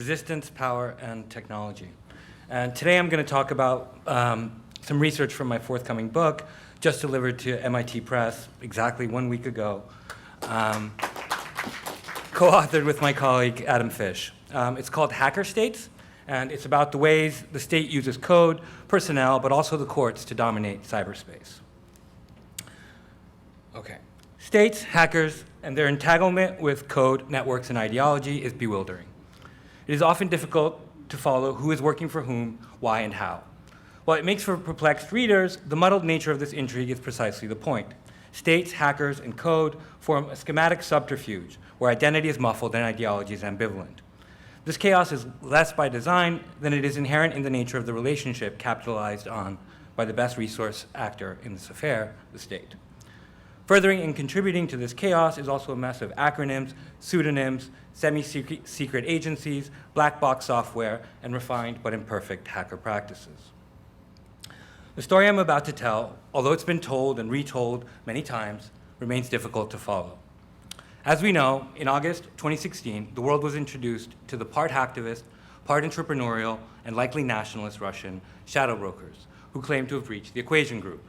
Resistance, power, and technology. And today I'm going to talk about some research from my forthcoming book, just delivered to MIT Press exactly 1 week ago, co-authored with my colleague Adam Fish. It's called Hacker States, and it's about the ways the state uses code, personnel, but also the courts to dominate cyberspace. Okay. States, hackers, and their entanglement with code, networks, and ideology is bewildering. It is often difficult to follow who is working for whom, why, and how. While it makes for perplexed readers, the muddled nature of this intrigue is precisely the point. States, hackers, and code form a schematic subterfuge where identity is muffled and ideology is ambivalent. This chaos is less by design than it is inherent in the nature of the relationship capitalized on by the best resource actor in this affair, the state. Furthering and contributing to this chaos is also a mess of acronyms, pseudonyms, semi-secret agencies, black box software, and refined but imperfect hacker practices. The story I'm about to tell, although it's been told and retold many times, remains difficult to follow. As we know, in August 2016, the world was introduced to the part hacktivist, part entrepreneurial, and likely nationalist Russian shadow brokers, who claim to have breached the Equation Group.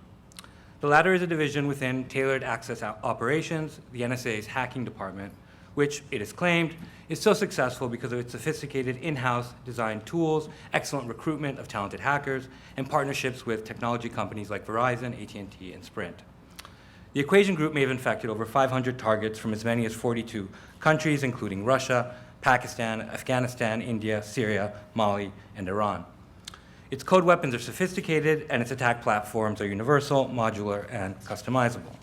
The latter is a division within Tailored Access Operations, the NSA's hacking department, which, it is claimed, is so successful because of its sophisticated in-house designed tools, excellent recruitment of talented hackers, and partnerships with technology companies like Verizon, AT&T, and Sprint. The Equation Group may have infected over 500 targets from as many as 42 countries, including Russia, Pakistan, Afghanistan, India, Syria, Mali, and Iran. Its code weapons are sophisticated, and its attack platforms are universal, modular, and customizable.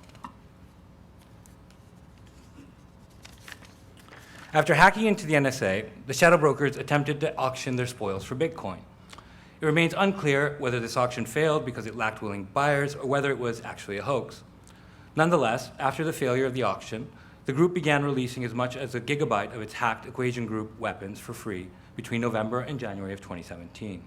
After hacking into the NSA, the shadow brokers attempted to auction their spoils for Bitcoin. It remains unclear whether this auction failed because it lacked willing buyers or whether it was actually a hoax. Nonetheless, after the failure of the auction, the group began releasing as much as a gigabyte of its hacked Equation Group weapons for free between November and January of 2017.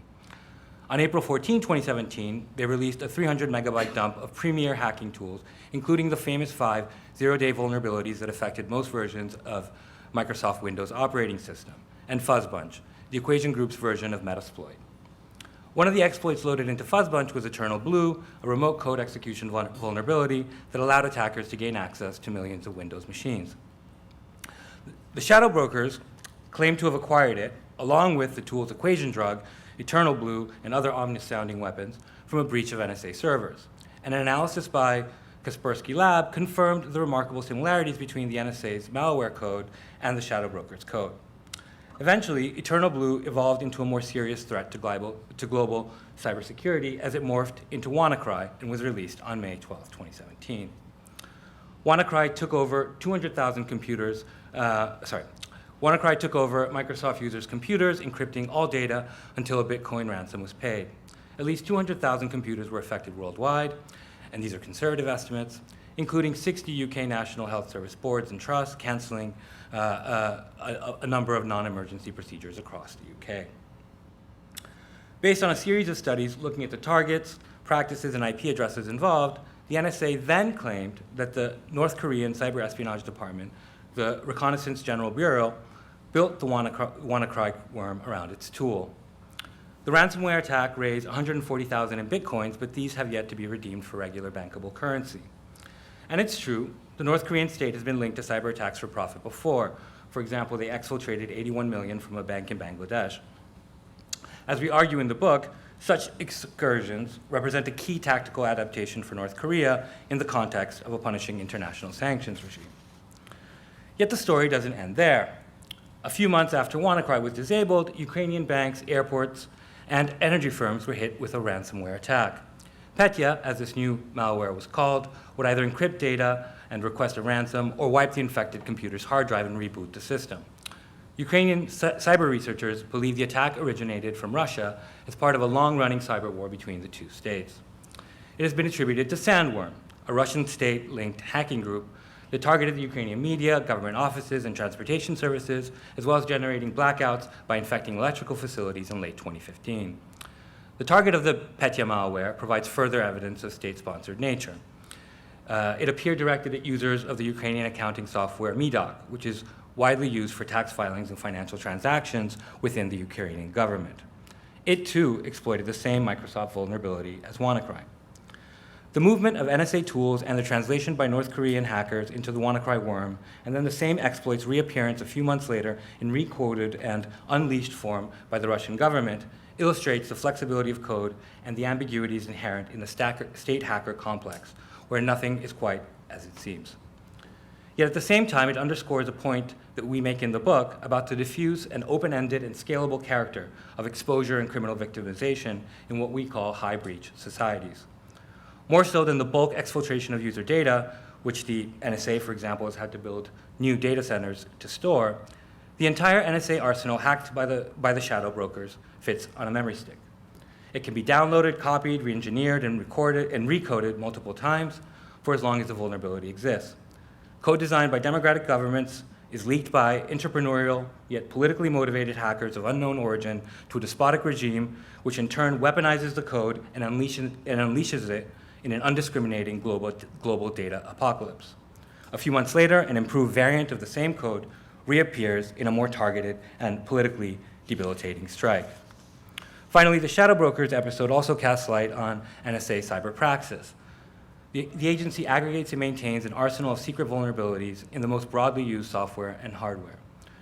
On April 14, 2017, they released a 300 megabyte dump of premier hacking tools, including the famous 5 zero-day vulnerabilities that affected most versions of Microsoft Windows operating system, and Fuzzbunch, the Equation Group's version of Metasploit. One of the exploits loaded into Fuzzbunch was Eternal Blue, a remote code execution vulnerability that allowed attackers to gain access to millions of Windows machines. The shadow brokers claimed to have acquired it, along with the tool's equation drug, Eternal Blue, and other ominous-sounding weapons from a breach of NSA servers. And an analysis by Kaspersky Lab confirmed the remarkable similarities between the NSA's malware code and the shadow broker's code. Eventually, Eternal Blue evolved into a more serious threat to global cybersecurity as it morphed into WannaCry and was released on May 12, 2017. WannaCry took over 200,000 computers, WannaCry took over Microsoft users' computers, encrypting all data until a Bitcoin ransom was paid. At least 200,000 computers were affected worldwide, and these are conservative estimates, including 60 UK National Health Service boards and trusts, canceling a number of non-emergency procedures across the UK. Based on a series of studies looking at the targets, practices, and IP addresses involved, the NSA then claimed that the North Korean Cyber Espionage Department, the Reconnaissance General Bureau, built the WannaCry worm around its tool. The ransomware attack raised 140,000 in Bitcoins, but these have yet to be redeemed for regular bankable currency. And it's true, the North Korean state has been linked to cyber attacks for profit before. For example, they exfiltrated 81 million from a bank in Bangladesh. As we argue in the book, such excursions represent a key tactical adaptation for North Korea in the context of a punishing international sanctions regime. Yet the story doesn't end there. A few months after WannaCry was disabled, Ukrainian banks, airports, and energy firms were hit with a ransomware attack. Petya, as this new malware was called, would either encrypt data and request a ransom or wipe the infected computer's hard drive and reboot the system. Ukrainian cyber researchers believe the attack originated from Russia as part of a long-running cyber war between the two states. It has been attributed to Sandworm, a Russian state-linked hacking group that targeted the Ukrainian media, government offices, and transportation services, as well as generating blackouts by infecting electrical facilities in late 2015. The target of the Petya malware provides further evidence of state-sponsored nature. It appeared directed at users of the Ukrainian accounting software Medoc, which is widely used for tax filings and financial transactions within the Ukrainian government. It too exploited the same Microsoft vulnerability as WannaCry. The movement of NSA tools and the translation by North Korean hackers into the WannaCry worm, and then the same exploit's reappearance a few months later in recoded and unleashed form by the Russian government, illustrates the flexibility of code and the ambiguities inherent in the state hacker complex, where nothing is quite as it seems. Yet at the same time, it underscores a point that we make in the book about the diffuse and open-ended and scalable character of exposure and criminal victimization in what we call high-breach societies. More so than the bulk exfiltration of user data, which the NSA, for example, has had to build new data centers to store, the entire NSA arsenal hacked by the shadow brokers fits on a memory stick. It can be downloaded, copied, re-engineered, and recoded multiple times for as long as the vulnerability exists. Code designed by democratic governments is leaked by entrepreneurial yet politically motivated hackers of unknown origin to a despotic regime, which in turn weaponizes the code and unleashes it in an undiscriminating global data apocalypse. A few months later, an improved variant of the same code reappears in a more targeted and politically debilitating strike. Finally, the Shadow Brokers episode also casts light on NSA cyber praxis. The agency aggregates and maintains an arsenal of secret vulnerabilities in the most broadly used software and hardware.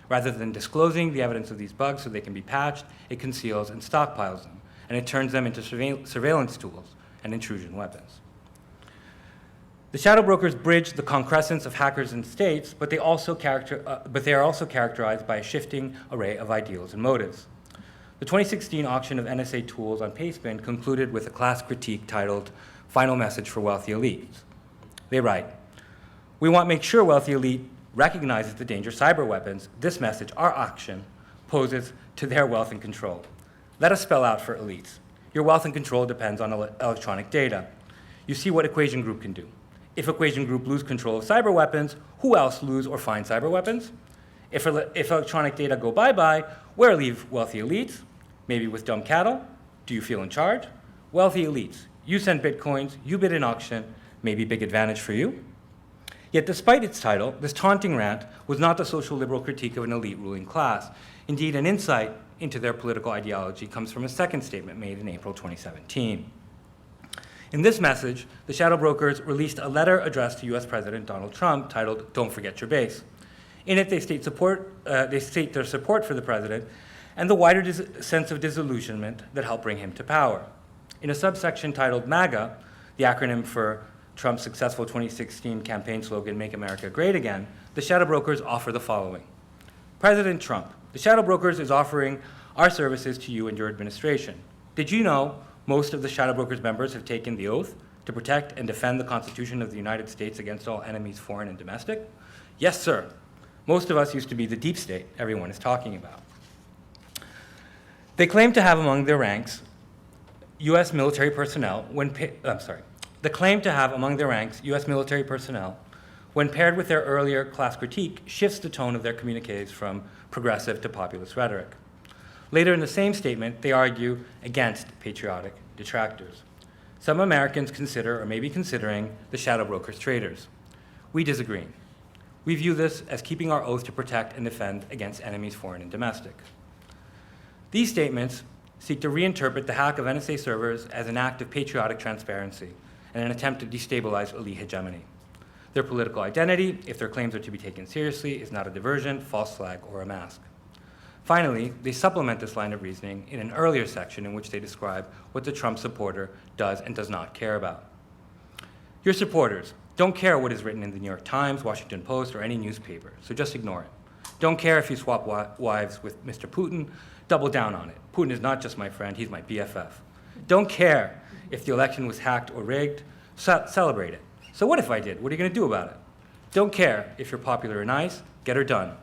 Rather than disclosing the evidence of these bugs so they can be patched, it conceals and stockpiles them, and it turns them into surveillance tools and intrusion weapons. The shadow brokers bridge the concrescence of hackers and states, but they are also characterized by a shifting array of ideals and motives. The 2016 auction of NSA tools on Pastebin concluded with a class critique titled "Final Message for Wealthy Elites." They write, "We want to make sure wealthy elite recognizes the danger cyber weapons this message, our auction, poses to their wealth and control. Let us spell out for elites. Your wealth and control depends on electronic data. You see what equation group can do. If equation group lose control of cyber weapons, who else lose or find cyber weapons? If electronic data go bye-bye, where leave wealthy elites? Maybe with dumb cattle? Do you feel in charge? Wealthy elites, you send bitcoins, you bid in auction, maybe big advantage for you?" Yet despite its title, this taunting rant was not the social liberal critique of an elite ruling class. Indeed, an insight into their political ideology comes from a second statement made in April 2017. In this message, the shadow brokers released a letter addressed to US President Donald Trump titled "Don't Forget Your Base." In it, they state their support for the president and the wider sense of disillusionment that helped bring him to power. In a subsection titled MAGA, the acronym for Trump's successful 2016 campaign slogan, "Make America Great Again," the shadow brokers offer the following. "President Trump, the shadow brokers is offering our services to you and your administration. Did you know most of the shadow brokers members have taken the oath to protect and defend the Constitution of the United States against all enemies, foreign and domestic? Yes, sir. Most of us used to be the deep state everyone is talking about." They claim to have among their ranks U.S. military personnel when paired with their earlier class critique, shifts the tone of their communiques from progressive to populist rhetoric. Later in the same statement, they argue against patriotic detractors. Some Americans consider or may be considering the shadow brokers traitors. We disagree. We view this as keeping our oath to protect and defend against enemies, foreign and domestic. These statements seek to reinterpret the hack of NSA servers as an act of patriotic transparency and an attempt to destabilize elite hegemony. Their political identity, if their claims are to be taken seriously, is not a diversion, false flag, or a mask. Finally, they supplement this line of reasoning in an earlier section in which they describe what the Trump supporter does and does not care about. Your supporters don't care what is written in the New York Times, Washington Post, or any newspaper, so just ignore it. Don't care if you swap wives with Mr. Putin, double down on it. Putin is not just my friend, he's my BFF. Don't care if the election was hacked or rigged, celebrate it. So what if I did? What are you going to do about it? Don't care if you're popular or nice, get her done.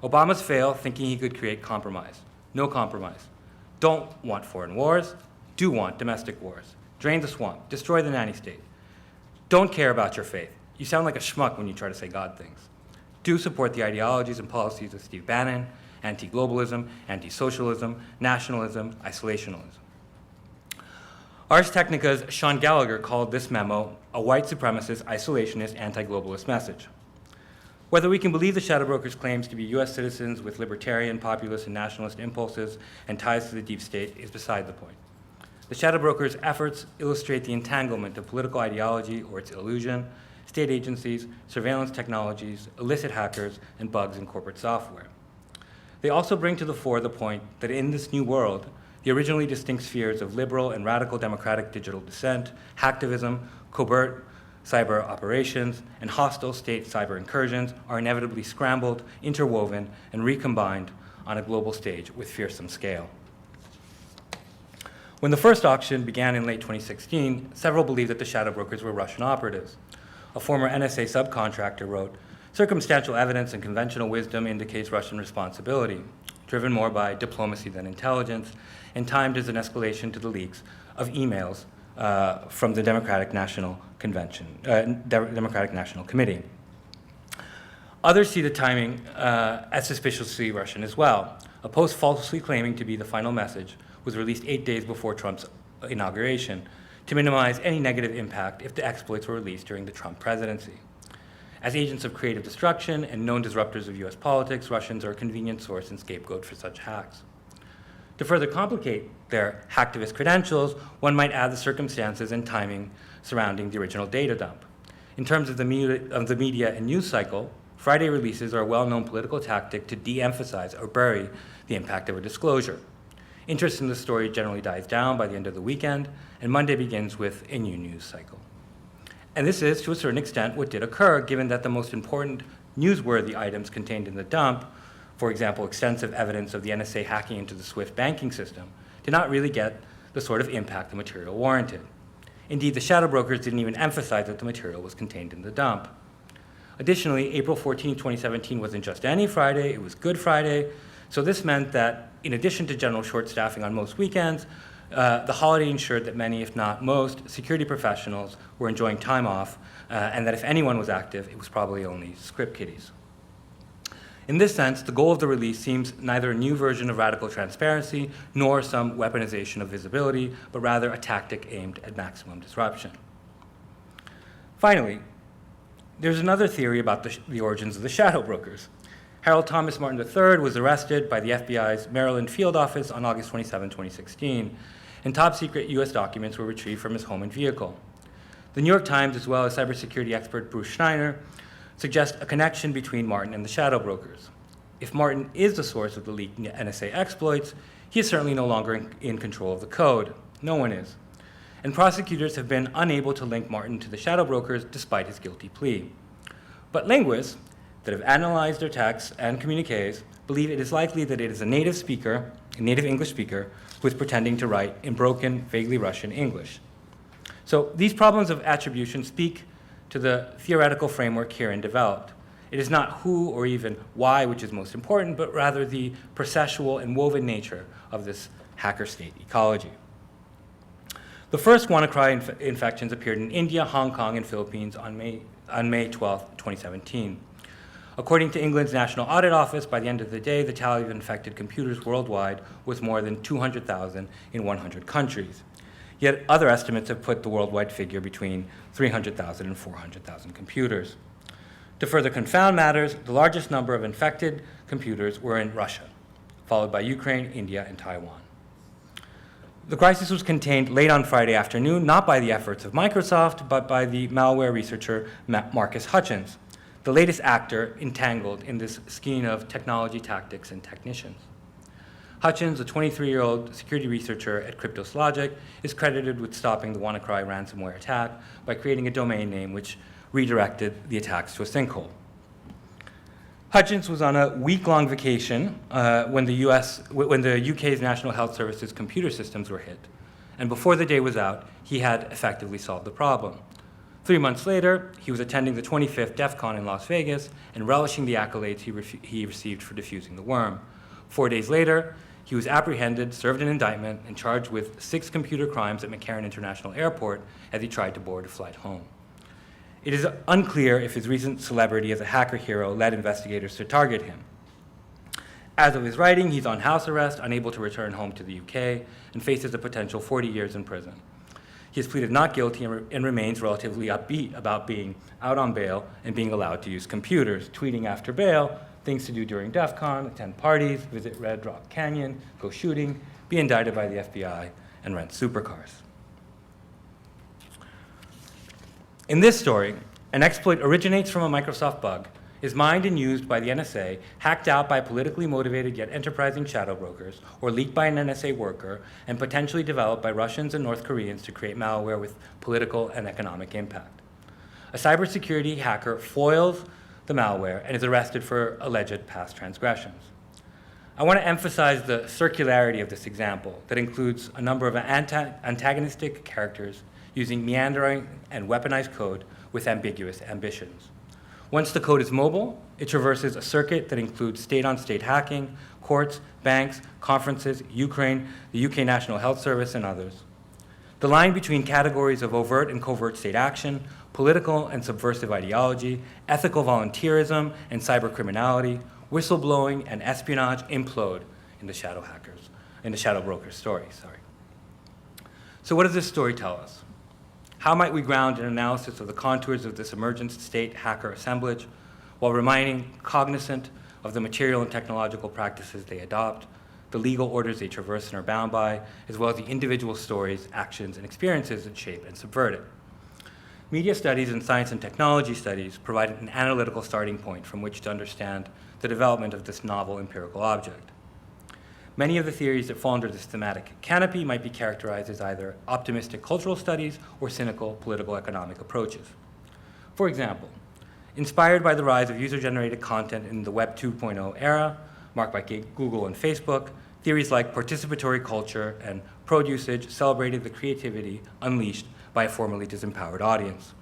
Obama's failed thinking he could create compromise. No compromise. Don't want foreign wars, do want domestic wars. Drain the swamp, destroy the nanny state. Don't care about your faith. You sound like a schmuck when you try to say God things. Do support the ideologies and policies of Steve Bannon, anti-globalism, anti-socialism, nationalism, isolationism. Ars Technica's Sean Gallagher called this memo a white supremacist, isolationist, anti-globalist message. Whether we can believe the shadow brokers' claims to be US citizens with libertarian, populist, and nationalist impulses and ties to the deep state is beside the point. The shadow brokers' efforts illustrate the entanglement of political ideology or its illusion, state agencies, surveillance technologies, illicit hackers, and bugs in corporate software. They also bring to the fore the point that in this new world, the originally distinct spheres of liberal and radical democratic digital dissent, hacktivism, covert cyber operations, and hostile state cyber incursions are inevitably scrambled, interwoven, and recombined on a global stage with fearsome scale. When the first auction began in late 2016, several believed that the shadow brokers were Russian operatives. A former NSA subcontractor wrote, "Circumstantial evidence and conventional wisdom indicates Russian responsibility, driven more by diplomacy than intelligence, and timed as an escalation to the leaks of emails from the Democratic National Committee." Others see the timing as suspiciously Russian as well. A post falsely claiming to be the final message was released 8 days before Trump's inauguration to minimize any negative impact if the exploits were released during the Trump presidency. As agents of creative destruction and known disruptors of US politics, Russians are a convenient source and scapegoat for such hacks. To further complicate their hacktivist credentials, one might add the circumstances and timing surrounding the original data dump. In terms of the media and news cycle, Friday releases are a well-known political tactic to de-emphasize or bury the impact of a disclosure. Interest in the story generally dies down by the end of the weekend, and Monday begins with a new news cycle. And this is, to a certain extent, what did occur, given that the most important newsworthy items contained in the dump, for example, extensive evidence of the NSA hacking into the SWIFT banking system, did not really get the sort of impact the material warranted. Indeed, the shadow brokers didn't even emphasize that the material was contained in the dump. Additionally, April 14, 2017 wasn't just any Friday, it was Good Friday, so this meant that in addition to general short staffing on most weekends, the holiday ensured that many, if not most, security professionals were enjoying time off, and that if anyone was active, it was probably only script kiddies. In this sense, the goal of the release seems neither a new version of radical transparency nor some weaponization of visibility, but rather a tactic aimed at maximum disruption. Finally, there's another theory about the origins of the shadow brokers. Harold Thomas Martin III was arrested by the FBI's Maryland field office on August 27, 2016, and top-secret U.S. documents were retrieved from his home and vehicle. The New York Times, as well as cybersecurity expert Bruce Schneier, suggest a connection between Martin and the shadow brokers. If Martin is the source of the leaked NSA exploits, he is certainly no longer in control of the code. No one is. And prosecutors have been unable to link Martin to the shadow brokers despite his guilty plea. But linguists that have analyzed their texts and communiques believe it is likely that it is a native English speaker, who is pretending to write in broken, vaguely Russian English. So these problems of attribution speak to the theoretical framework herein developed. It is not who or even why which is most important, but rather the processual and woven nature of this hacker-state ecology. The first WannaCry infections appeared in India, Hong Kong, and Philippines on May 12, 2017. According to England's National Audit Office, by the end of the day, the tally of infected computers worldwide was more than 200,000 in 100 countries. Yet other estimates have put the worldwide figure between 300,000 and 400,000 computers. To further confound matters, the largest number of infected computers were in Russia, followed by Ukraine, India, and Taiwan. The crisis was contained late on Friday afternoon, not by the efforts of Microsoft, but by the malware researcher Marcus Hutchins, the latest actor entangled in this skein of technology tactics and technicians. Hutchins, a 23-year-old security researcher at Cryptos Logic, is credited with stopping the WannaCry ransomware attack by creating a domain name which redirected the attacks to a sinkhole. Hutchins was on a week-long vacation when the UK's National Health Service's computer systems were hit, and before the day was out, he had effectively solved the problem. 3 months later, he was attending the 25th DEF CON in Las Vegas and relishing the accolades he received for defusing the worm. 4 days later, he was apprehended, served an indictment, and charged with 6 computer crimes at McCarran International Airport as he tried to board a flight home. It is unclear if his recent celebrity as a hacker hero led investigators to target him. As of his writing, he's on house arrest, unable to return home to the UK, and faces a potential 40 years in prison. He has pleaded not guilty and remains relatively upbeat about being out on bail and being allowed to use computers, tweeting after bail, things to do during DEF CON, attend parties, visit Red Rock Canyon, go shooting, be indicted by the FBI, and rent supercars. In this story, an exploit originates from a Microsoft bug, is mined and used by the NSA, hacked out by politically motivated yet enterprising shadow brokers, or leaked by an NSA worker, and potentially developed by Russians and North Koreans to create malware with political and economic impact. A cybersecurity hacker foils the malware and is arrested for alleged past transgressions. I want to emphasize the circularity of this example that includes a number of antagonistic characters using meandering and weaponized code with ambiguous ambitions. Once the code is mobile, it traverses a circuit that includes state-on-state hacking, courts, banks, conferences, Ukraine, the UK National Health Service, and others. The line between categories of overt and covert state action, political and subversive ideology, ethical volunteerism and cybercriminality, whistleblowing and espionage implode in the shadow brokers story. So what does this story tell us? How might we ground an analysis of the contours of this emergent state hacker assemblage while remaining cognizant of the material and technological practices they adopt, the legal orders they traverse and are bound by, as well as the individual stories, actions, and experiences that shape and subvert it? Media studies and science and technology studies provide an analytical starting point from which to understand the development of this novel empirical object. Many of the theories that fall under this thematic canopy might be characterized as either optimistic cultural studies or cynical political economic approaches. For example, inspired by the rise of user-generated content in the Web 2.0 era, marked by Google and Facebook, theories like participatory culture and prod usage celebrated the creativity unleashed by a formerly disempowered audience.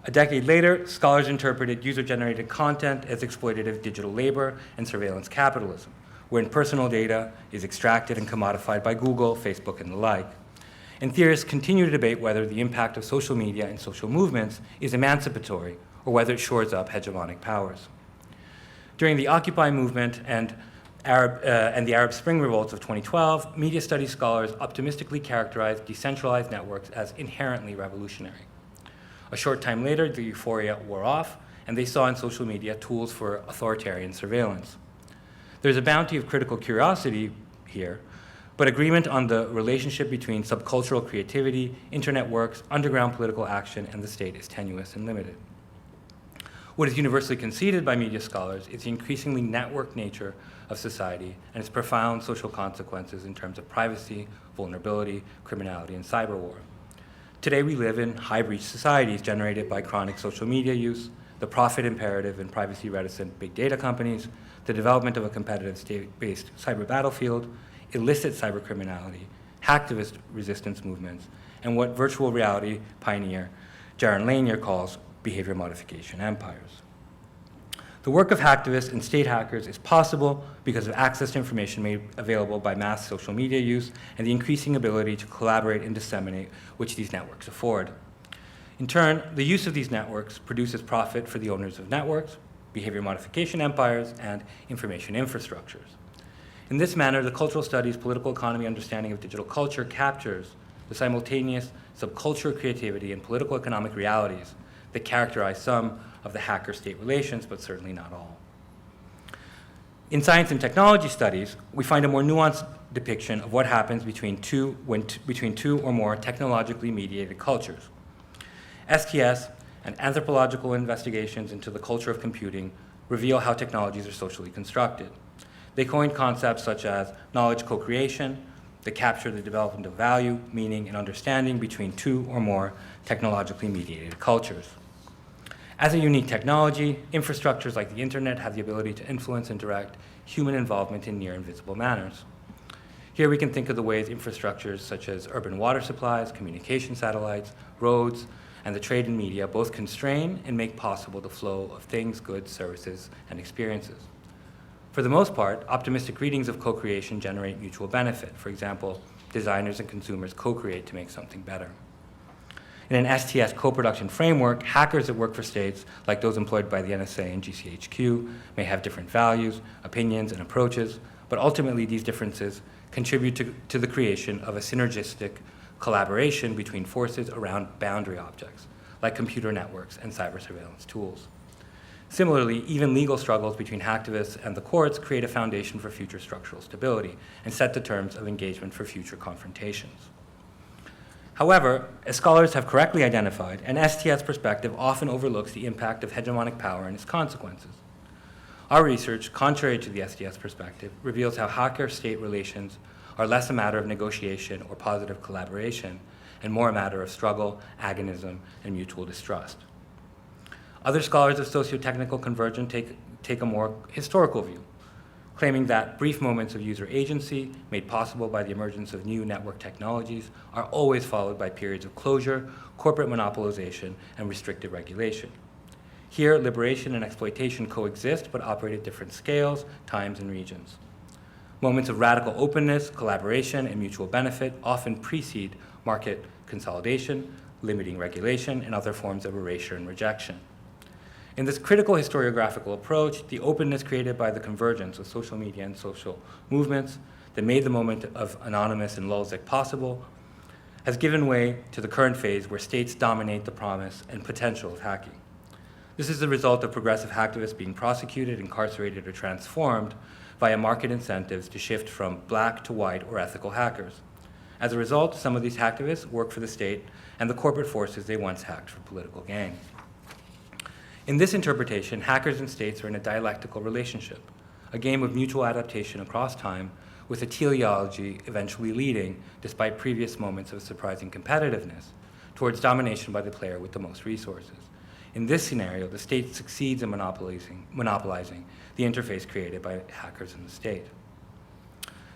A decade later, scholars interpreted user-generated content as exploitative digital labor and surveillance capitalism, wherein personal data is extracted and commodified by Google, Facebook, and the like. And theorists continue to debate whether the impact of social media and social movements is emancipatory or whether it shores up hegemonic powers. During the Occupy movement and the Arab Spring revolts of 2012, media studies scholars optimistically characterized decentralized networks as inherently revolutionary. A short time later, the euphoria wore off, and they saw in social media tools for authoritarian surveillance. There's a bounty of critical curiosity here, but agreement on the relationship between subcultural creativity, internet works, underground political action, and the state is tenuous and limited. What is universally conceded by media scholars is the increasingly networked nature of society and its profound social consequences in terms of privacy, vulnerability, criminality, and cyber war. Today we live in high-breach societies generated by chronic social media use, the profit imperative and privacy-reticent big data companies, the development of a competitive state-based cyber battlefield, illicit cybercriminality, hacktivist resistance movements, and what virtual reality pioneer Jaron Lanier calls behavior modification empires. The work of hacktivists and state hackers is possible because of access to information made available by mass social media use and the increasing ability to collaborate and disseminate which these networks afford. In turn, the use of these networks produces profit for the owners of networks, behavior modification empires, and information infrastructures. In this manner, the cultural studies political economy understanding of digital culture captures the simultaneous subcultural creativity and political economic realities that characterize some of the hacker-state relations, but certainly not all. In science and technology studies, we find a more nuanced depiction of what happens between two or more technologically mediated cultures. STS and anthropological investigations into the culture of computing reveal how technologies are socially constructed. They coin concepts such as knowledge co-creation that capture the development of value, meaning, and understanding between two or more technologically mediated cultures. As a unique technology, infrastructures like the internet have the ability to influence and direct human involvement in near invisible manners. Here we can think of the ways infrastructures such as urban water supplies, communication satellites, roads, and the trade and media both constrain and make possible the flow of things, goods, services, and experiences. For the most part, optimistic readings of co-creation generate mutual benefit. For example, designers and consumers co-create to make something better. In an STS co-production framework, hackers that work for states, like those employed by the NSA and GCHQ, may have different values, opinions, and approaches, but ultimately these differences contribute to the creation of a synergistic collaboration between forces around boundary objects, like computer networks and cyber surveillance tools. Similarly, even legal struggles between hacktivists and the courts create a foundation for future structural stability and set the terms of engagement for future confrontations. However, as scholars have correctly identified, an STS perspective often overlooks the impact of hegemonic power and its consequences. Our research, contrary to the STS perspective, reveals how hacker-state relations are less a matter of negotiation or positive collaboration and more a matter of struggle, agonism, and mutual distrust. Other scholars of socio-technical convergence take a more historical view, claiming that brief moments of user agency made possible by the emergence of new network technologies are always followed by periods of closure, corporate monopolization, and restricted regulation. Here, liberation and exploitation coexist but operate at different scales, times, and regions. Moments of radical openness, collaboration, and mutual benefit often precede market consolidation, limiting regulation, and other forms of erasure and rejection. In this critical historiographical approach, the openness created by the convergence of social media and social movements that made the moment of anonymous and lulzec possible has given way to the current phase where states dominate the promise and potential of hacking. This is the result of progressive hacktivists being prosecuted, incarcerated, or transformed via market incentives to shift from black to white or ethical hackers. As a result, some of these hacktivists work for the state and the corporate forces they once hacked for political gain. In this interpretation, hackers and states are in a dialectical relationship, a game of mutual adaptation across time, with a teleology eventually leading, despite previous moments of surprising competitiveness, towards domination by the player with the most resources. In this scenario, the state succeeds in monopolizing the interface created by hackers and the state.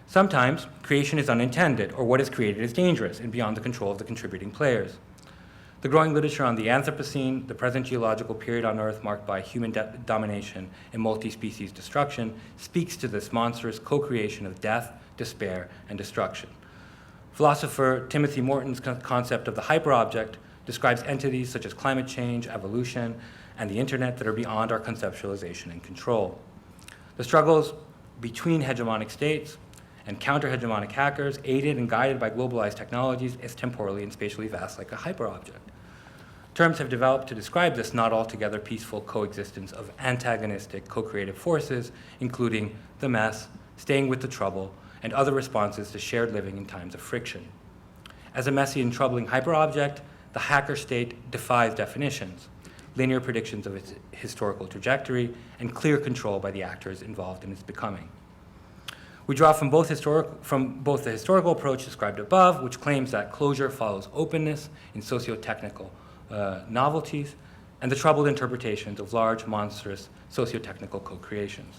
Sometimes, creation is unintended, or what is created is dangerous and beyond the control of the contributing players. The growing literature on the Anthropocene, the present geological period on Earth marked by human domination and multi-species destruction, speaks to this monstrous co-creation of death, despair, and destruction. Philosopher Timothy Morton's concept of the hyperobject describes entities such as climate change, evolution, and the internet that are beyond our conceptualization and control. The struggles between hegemonic states and counter-hegemonic hackers, aided and guided by globalized technologies, is temporally and spatially vast like a hyperobject. Terms have developed to describe this not altogether peaceful coexistence of antagonistic co-creative forces, including the mess, staying with the trouble, and other responses to shared living in times of friction. As a messy and troubling hyperobject, the hacker state defies definitions, linear predictions of its historical trajectory, and clear control by the actors involved in its becoming. We draw from both the historical approach described above, which claims that closure follows openness in socio-technical novelties, and the troubled interpretations of large, monstrous socio-technical co-creations.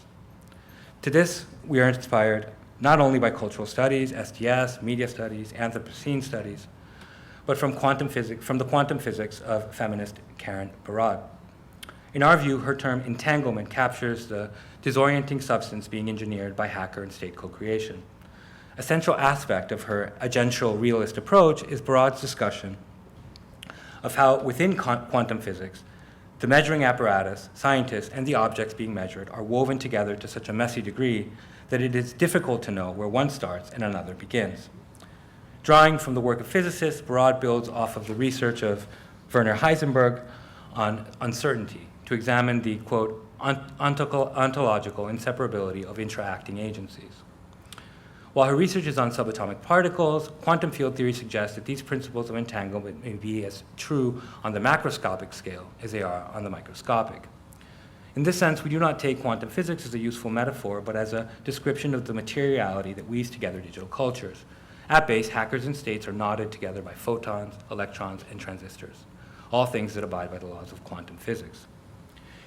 To this, we are inspired not only by cultural studies, STS, media studies, Anthropocene studies, but from the quantum physics of feminist Karen Barad. In our view, her term entanglement captures the disorienting substance being engineered by hacker and state co-creation. A central aspect of her agential realist approach is Barad's discussion of how within quantum physics, the measuring apparatus, scientists, and the objects being measured are woven together to such a messy degree that it is difficult to know where one starts and another begins. Drawing from the work of physicists, Barad builds off of the research of Werner Heisenberg on uncertainty to examine the, quote, ontological inseparability of interacting agencies. While her research is on subatomic particles, quantum field theory suggests that these principles of entanglement may be as true on the macroscopic scale as they are on the microscopic. In this sense, we do not take quantum physics as a useful metaphor, but as a description of the materiality that weaves together digital cultures. At base, hackers and states are knotted together by photons, electrons, and transistors, all things that abide by the laws of quantum physics.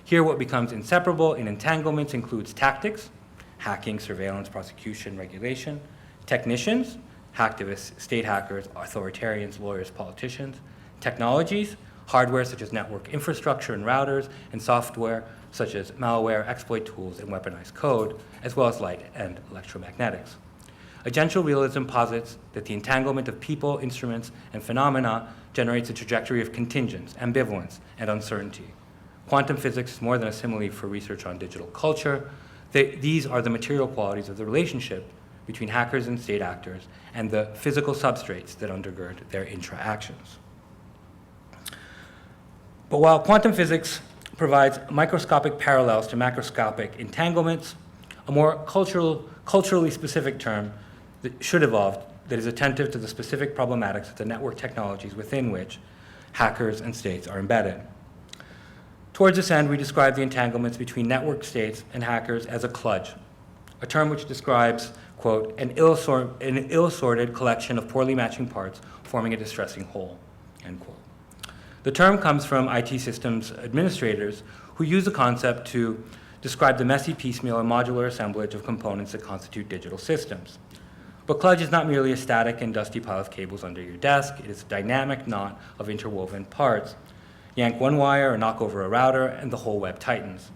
Here, what becomes inseparable in entanglements includes tactics, hacking, surveillance, prosecution, regulation, technicians, hacktivists, state hackers, authoritarians, lawyers, politicians, technologies, hardware such as network infrastructure and routers, and software such as malware, exploit tools, and weaponized code, as well as light and electromagnetics. Agential realism posits that the entanglement of people, instruments, and phenomena generates a trajectory of contingence, ambivalence, and uncertainty. Quantum physics is more than a simile for research on digital culture. These are the material qualities of the relationship between hackers and state actors and the physical substrates that undergird their intra-actions. But while quantum physics provides microscopic parallels to macroscopic entanglements, a more culturally specific term that should evolve that is attentive to the specific problematics of the network technologies within which hackers and states are embedded. Towards this end, we describe the entanglements between network states and hackers as a kludge, a term which describes, quote, an ill-assorted collection of poorly matching parts forming a distressing whole, end quote. The term comes from IT systems administrators who use the concept to describe the messy piecemeal and modular assemblage of components that constitute digital systems. But kludge is not merely a static and dusty pile of cables under your desk. It is a dynamic knot of interwoven parts. Yank one wire or knock over a router, and the whole web tightens.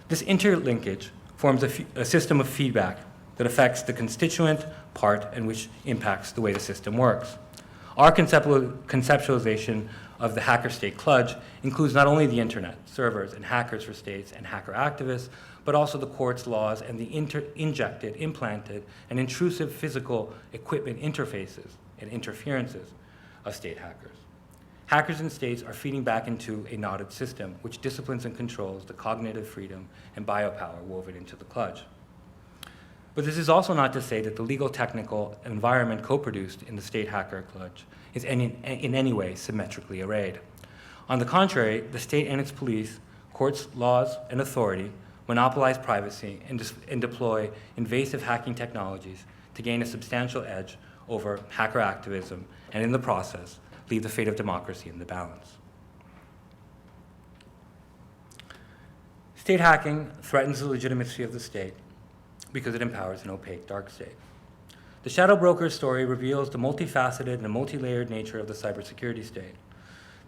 This interlinkage forms a system of feedback that affects the constituent part and which impacts the way the system works. Our conceptualization of the hacker-state kludge includes not only the internet, servers, and hackers for states and hacker activists, but also the courts, laws, and the injected, implanted, and intrusive physical equipment interfaces and interferences of state hackers. Hackers and states are feeding back into a knotted system which disciplines and controls the cognitive freedom and biopower woven into the kludge. But this is also not to say that the legal technical environment co-produced in the state hacker kludge is in any way symmetrically arrayed. On the contrary, the state and its police, courts, laws, and authority monopolize privacy and deploy invasive hacking technologies to gain a substantial edge over hacker activism, and in the process, leave the fate of democracy in the balance. State hacking threatens the legitimacy of the state because it empowers an opaque dark state. The shadow broker's story reveals the multifaceted and multi-layered nature of the cybersecurity state.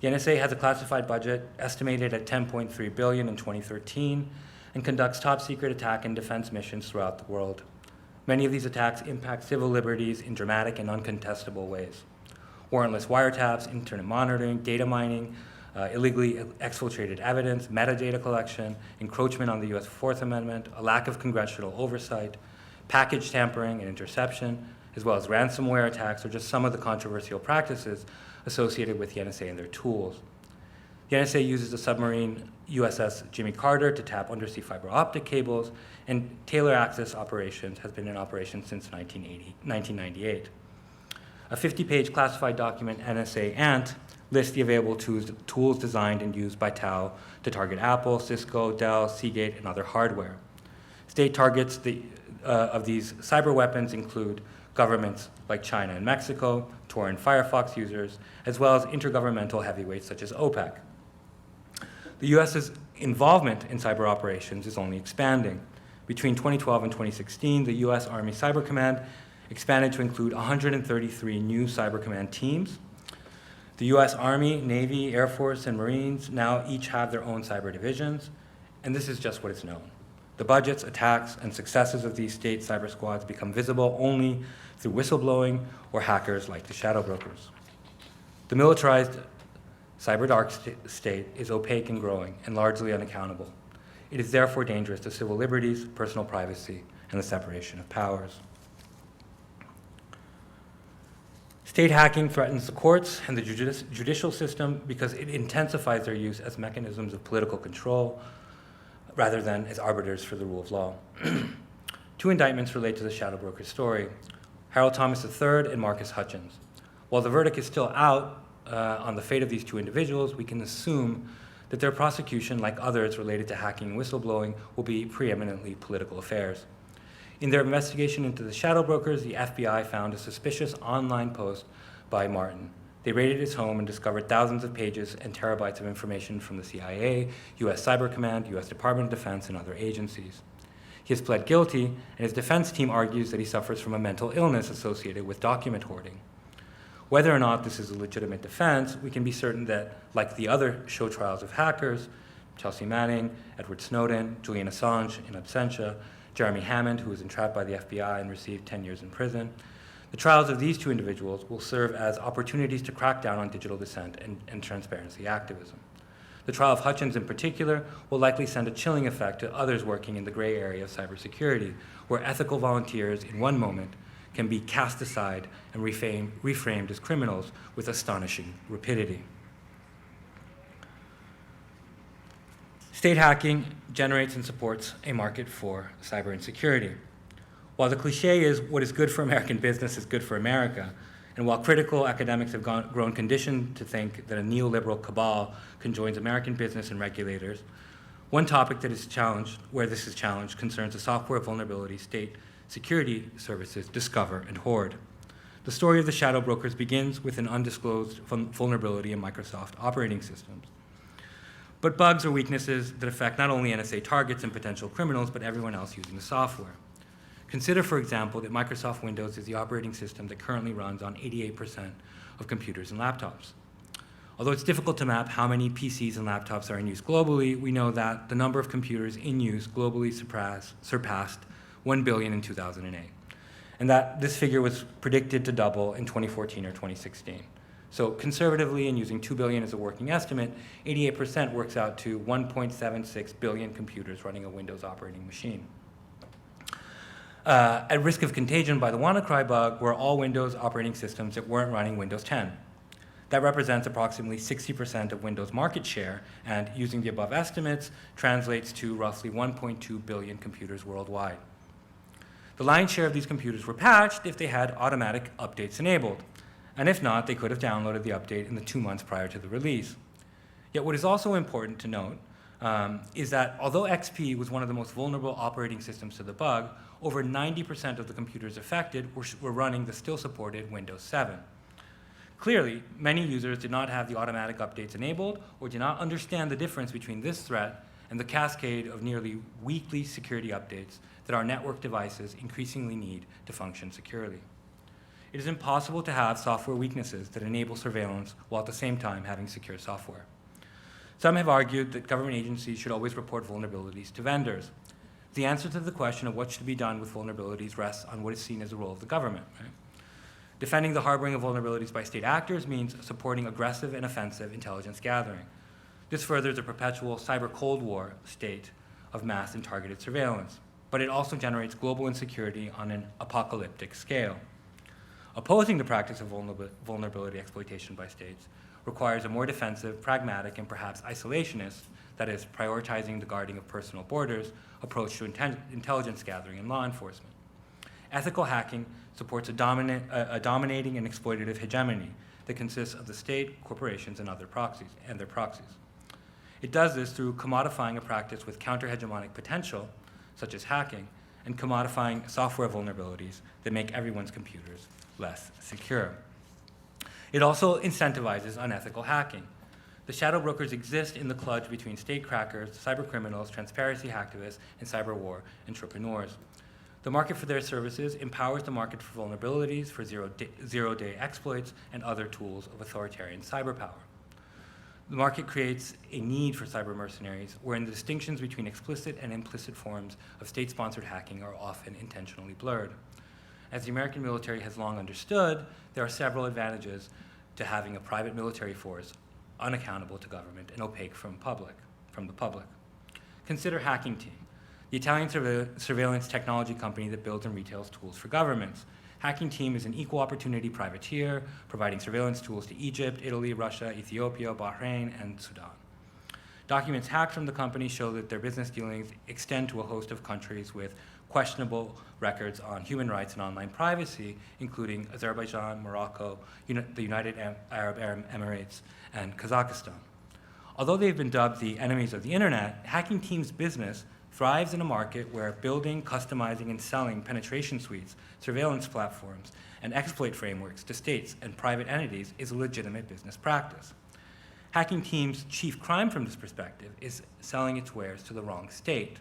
The NSA has a classified budget estimated at $10.3 billion in 2013 and conducts top-secret attack and defense missions throughout the world. Many of these attacks impact civil liberties in dramatic and uncontestable ways. Warrantless wiretaps, internet monitoring, data mining, illegally exfiltrated evidence, metadata collection, encroachment on the US Fourth Amendment, a lack of congressional oversight, package tampering and interception, as well as ransomware attacks are just some of the controversial practices associated with the NSA and their tools. The NSA uses the submarine USS Jimmy Carter to tap undersea fiber optic cables, and Taylor Access Operations has been in operation since 1998. A 50-page classified document, NSA ANT, lists the available tools designed and used by TAO to target Apple, Cisco, Dell, Seagate, and other hardware. State targets of these cyber weapons include governments like China and Mexico, Tor and Firefox users, as well as intergovernmental heavyweights such as OPEC. The U.S.'s involvement in cyber operations is only expanding. Between 2012 and 2016, the U.S. Army Cyber Command expanded to include 133 new Cyber Command teams. The U.S. Army, Navy, Air Force, and Marines now each have their own cyber divisions, and this is just what is known. The budgets, attacks, and successes of these state cyber squads become visible only through whistleblowing or hackers like the shadow brokers. The militarized cyber dark state is opaque and growing and largely unaccountable. It is therefore dangerous to civil liberties, personal privacy, and the separation of powers. State hacking threatens the courts and the judicial system because it intensifies their use as mechanisms of political control rather than as arbiters for the rule of law. Two indictments relate to the shadow broker story, Harold Thomas III and Marcus Hutchins. While the verdict is still out on the fate of these two individuals, we can assume that their prosecution, like others related to hacking and whistleblowing, will be preeminently political affairs. In their investigation into the shadow brokers, the FBI found a suspicious online post by Martin. They raided his home and discovered thousands of pages and terabytes of information from the CIA, US Cyber Command, US Department of Defense, and other agencies. He has pled guilty, and his defense team argues that he suffers from a mental illness associated with document hoarding. Whether or not this is a legitimate defense, we can be certain that, like the other show trials of hackers, Chelsea Manning, Edward Snowden, Julian Assange in absentia, Jeremy Hammond, who was entrapped by the FBI and received 10 years in prison, the trials of these two individuals will serve as opportunities to crack down on digital dissent and transparency activism. The trial of Hutchins in particular will likely send a chilling effect to others working in the gray area of cybersecurity, where ethical volunteers in one moment can be cast aside and reframed as criminals with astonishing rapidity. State hacking generates and supports a market for cyber insecurity. While the cliche is what is good for American business is good for America, and while critical academics have grown conditioned to think that a neoliberal cabal conjoins American business and regulators, one topic that is challenged, where this is challenged, concerns the software vulnerability state security services discover and hoard. The story of the shadow brokers begins with an undisclosed vulnerability in Microsoft operating systems. But bugs are weaknesses that affect not only NSA targets and potential criminals, but everyone else using the software. Consider, for example, that Microsoft Windows is the operating system that currently runs on 88% of computers and laptops. Although it's difficult to map how many PCs and laptops are in use globally, we know that the number of computers in use globally surpassed 1 billion in 2008, and that this figure was predicted to double in 2014 or 2016. So conservatively, and using 2 billion as a working estimate, 88% works out to 1.76 billion computers running a Windows operating machine. At risk of contagion by the WannaCry bug were all Windows operating systems that weren't running Windows 10. That represents approximately 60% of Windows market share, and using the above estimates, translates to roughly 1.2 billion computers worldwide. The lion's share of these computers were patched if they had automatic updates enabled, and if not, they could have downloaded the update in the 2 months prior to the release. Yet what is also important to note is that although XP was one of the most vulnerable operating systems to the bug, over 90% of the computers affected were running the still supported Windows 7. Clearly, many users did not have the automatic updates enabled or did not understand the difference between this threat and the cascade of nearly weekly security updates that our network devices increasingly need to function securely. It is impossible to have software weaknesses that enable surveillance while at the same time having secure software. Some have argued that government agencies should always report vulnerabilities to vendors. The answer to the question of what should be done with vulnerabilities rests on what is seen as the role of the government. Right? Defending the harboring of vulnerabilities by state actors means supporting aggressive and offensive intelligence gathering. This furthers a perpetual cyber Cold War state of mass and targeted surveillance, but it also generates global insecurity on an apocalyptic scale. Opposing the practice of vulnerability exploitation by states requires a more defensive, pragmatic, and perhaps isolationist, that is, prioritizing the guarding of personal borders, approach to intelligence gathering and law enforcement. Ethical hacking supports a dominating and exploitative hegemony that consists of the state, corporations, and their proxies. It does this through commodifying a practice with counter-hegemonic potential, such as hacking, and commodifying software vulnerabilities that make everyone's computers less secure. It also incentivizes unethical hacking. The shadow brokers exist in the kludge between state crackers, cyber criminals, transparency hacktivists, and cyber war entrepreneurs. The market for their services empowers the market for vulnerabilities, for zero-day exploits, and other tools of authoritarian cyber power. The market creates a need for cyber mercenaries, wherein the distinctions between explicit and implicit forms of state-sponsored hacking are often intentionally blurred. As the American military has long understood, there are several advantages to having a private military force unaccountable to government and opaque from the public. Consider Hacking Team, the Italian surveillance technology company that builds and retails tools for governments. Hacking Team is an equal opportunity privateer, providing surveillance tools to Egypt, Italy, Russia, Ethiopia, Bahrain, and Sudan. Documents hacked from the company show that their business dealings extend to a host of countries with questionable records on human rights and online privacy, including Azerbaijan, Morocco, the United Arab Emirates, and Kazakhstan. Although they've been dubbed the enemies of the internet, Hacking Team's business thrives in a market where building, customizing, and selling penetration suites, surveillance platforms, and exploit frameworks to states and private entities is a legitimate business practice. Hacking Team's chief crime from this perspective is selling its wares to the wrong state,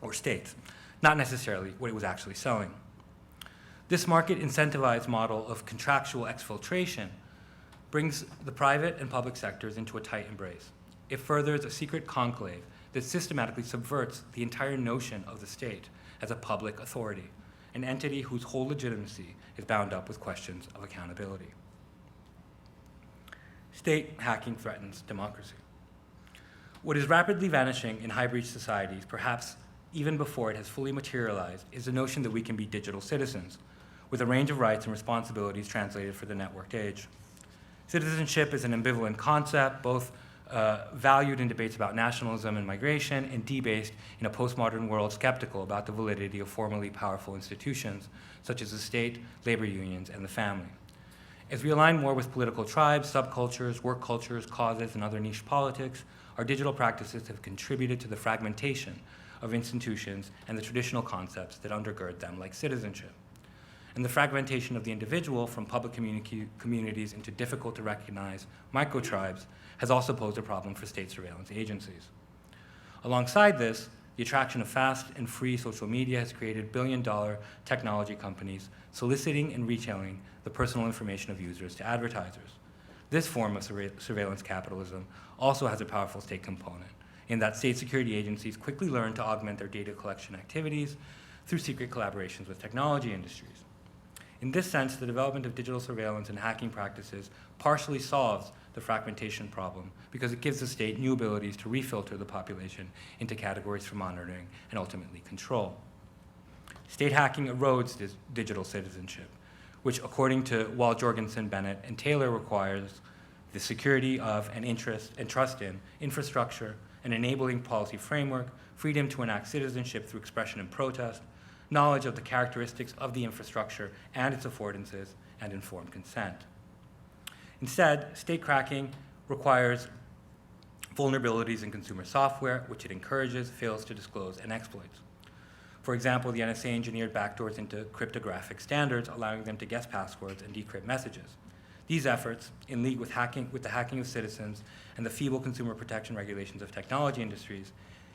or states, not necessarily what it was actually selling. This market incentivized model of contractual exfiltration brings the private and public sectors into a tight embrace. It furthers a secret conclave that systematically subverts the entire notion of the state as a public authority, an entity whose whole legitimacy is bound up with questions of accountability. State hacking threatens democracy. What is rapidly vanishing in high-breach societies, perhaps even before it has fully materialized, is the notion that we can be digital citizens, with a range of rights and responsibilities translated for the networked age. Citizenship is an ambivalent concept, both valued in debates about nationalism and migration, and debased in a postmodern world skeptical about the validity of formerly powerful institutions, such as the state, labor unions, and the family. As we align more with political tribes, subcultures, work cultures, causes, and other niche politics, our digital practices have contributed to the fragmentation of institutions and the traditional concepts that undergird them, like citizenship. And the fragmentation of the individual from public communities into difficult to recognize micro-tribes has also posed a problem for state surveillance agencies. Alongside this, the attraction of fast and free social media has created billion-dollar technology companies soliciting and retailing the personal information of users to advertisers. This form of surveillance capitalism also has a powerful state component, in that state security agencies quickly learn to augment their data collection activities through secret collaborations with technology industries. In this sense, the development of digital surveillance and hacking practices partially solves the fragmentation problem because it gives the state new abilities to refilter the population into categories for monitoring and ultimately control. State hacking erodes digital citizenship, which, according to Wall, Jorgensen, Bennett, and Taylor, requires the security of and interest and trust in infrastructure, an enabling policy framework, freedom to enact citizenship through expression and protest, knowledge of the characteristics of the infrastructure and its affordances, and informed consent. Instead, state cracking requires vulnerabilities in consumer software, which it encourages, fails to disclose, and exploits. For example, the NSA engineered backdoors into cryptographic standards, allowing them to guess passwords and decrypt messages. These efforts, in league with the hacking of citizens and the feeble consumer protection regulations of technology industries,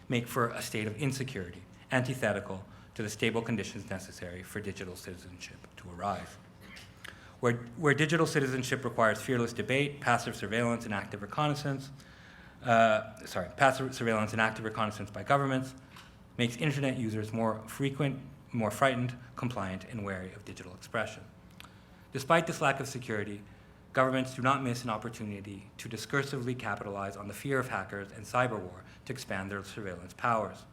make for a state of insecurity, antithetical to the stable conditions necessary for digital citizenship to arise. Where digital citizenship requires fearless debate, passive surveillance and active reconnaissance by governments makes internet users more frequent, more frightened, compliant, and wary of digital expression. Despite this lack of security, governments do not miss an opportunity to discursively capitalize on the fear of hackers and cyber war to expand their surveillance powers.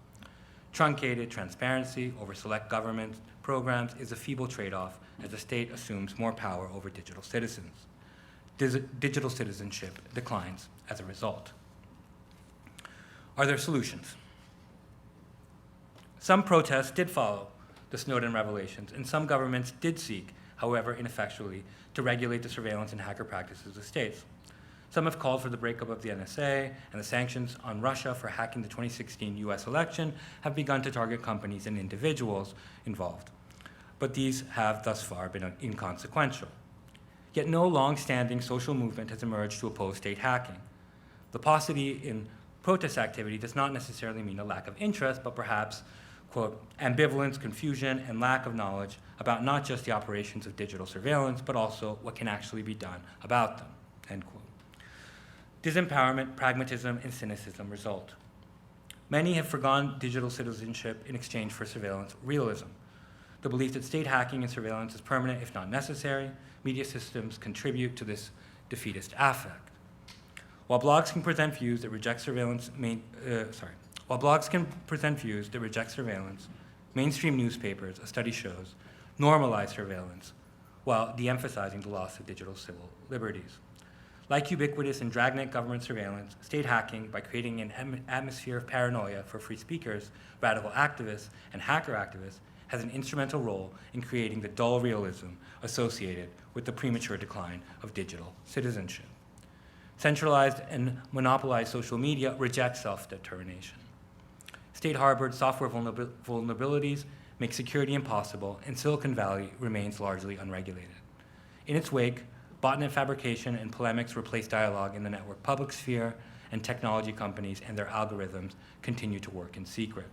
Truncated transparency over select government programs is a feeble trade-off as the state assumes more power over digital citizens. Digital citizenship declines as a result. Are there solutions? Some protests did follow the Snowden revelations, and some governments did seek, however ineffectually, to regulate the surveillance and hacker practices of states. Some have called for the breakup of the NSA, and the sanctions on Russia for hacking the 2016 US election have begun to target companies and individuals involved. But these have thus far been inconsequential. Yet no long-standing social movement has emerged to oppose state hacking. The paucity in protest activity does not necessarily mean a lack of interest, but perhaps, quote, ambivalence, confusion, and lack of knowledge about not just the operations of digital surveillance, but also what can actually be done about them, end quote. Disempowerment, pragmatism, and cynicism result. Many have forgone digital citizenship in exchange for surveillance realism. The belief that state hacking and surveillance is permanent, if not necessary, media systems contribute to this defeatist affect. While blogs can present views that reject surveillance, mainstream newspapers, a study shows, normalize surveillance while de-emphasizing the loss of digital civil liberties. Like ubiquitous and dragnet government surveillance, state hacking, by creating an atmosphere of paranoia for free speakers, radical activists, and hacker activists, has an instrumental role in creating the dull realism associated with the premature decline of digital citizenship. Centralized and monopolized social media reject self-determination. State-harbored software vulnerabilities make security impossible, and Silicon Valley remains largely unregulated. In its wake, botnet fabrication and polemics replace dialogue in the network public sphere, and technology companies and their algorithms continue to work in secret.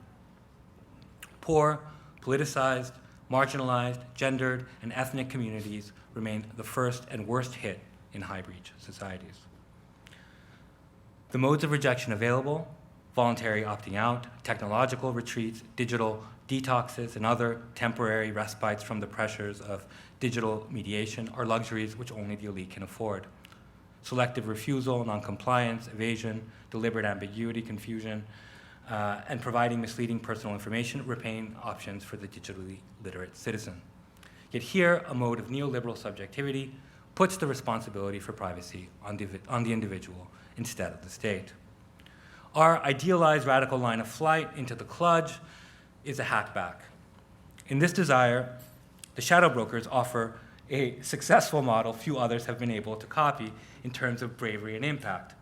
Poor, politicized, marginalized, gendered, and ethnic communities remain the first and worst hit in high-breach societies. The modes of rejection available, voluntary opting out, technological retreats, digital detoxes, and other temporary respites from the pressures of digital mediation, are luxuries which only the elite can afford. selective refusal, noncompliance, evasion, deliberate ambiguity, confusion, and providing misleading personal information remain options for the digitally literate citizen. Yet here, a mode of neoliberal subjectivity puts the responsibility for privacy on the individual instead of the state. Our idealized radical line of flight into the kludge is a hackback. In this desire, the shadow brokers offer a successful model few others have been able to copy in terms of bravery and impact.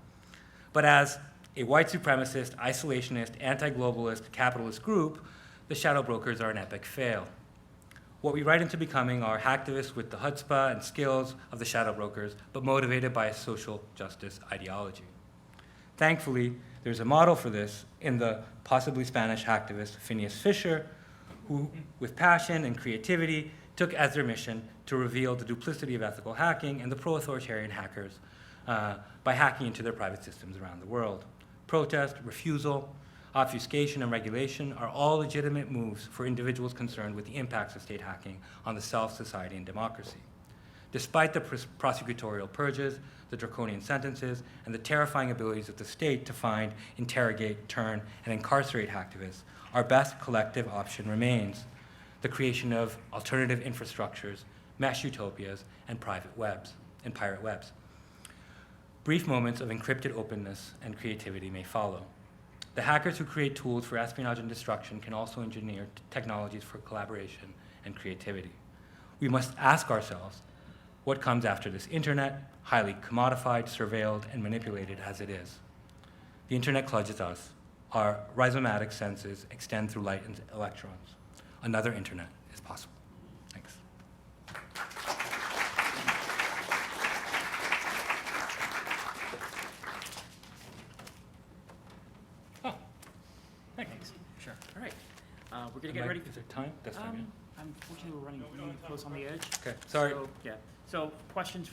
But as a white supremacist, isolationist, anti-globalist, capitalist group, the shadow brokers are an epic fail. What we write into becoming are hacktivists with the chutzpah and skills of the shadow brokers, but motivated by a social justice ideology. Thankfully, there's a model for this in the possibly Spanish hacktivist Phineas Fisher, who, with passion and creativity, took as their mission to reveal the duplicity of ethical hacking and the pro-authoritarian hackers by hacking into their private systems around the world. Protest, refusal, obfuscation, and regulation are all legitimate moves for individuals concerned with the impacts of state hacking on the self, society, and democracy. Despite the prosecutorial purges, the draconian sentences, and the terrifying abilities of the state to find, interrogate, turn, and incarcerate hacktivists, our best collective option remains the creation of alternative infrastructures, mesh utopias, and pirate webs. Brief moments of encrypted openness and creativity may follow. The hackers who create tools for espionage and destruction can also engineer technologies for collaboration and creativity. We must ask ourselves, what comes after this internet, highly commodified, surveilled, and manipulated as it is? The internet clutches us. Our rhizomatic senses extend through light and electrons. Another internet is possible. Thanks. Thanks. Sure. All right. We're going to get ready. Is there time? That's fine. Unfortunately, we're running really close on the edge. Okay, sorry. So, yeah. So questions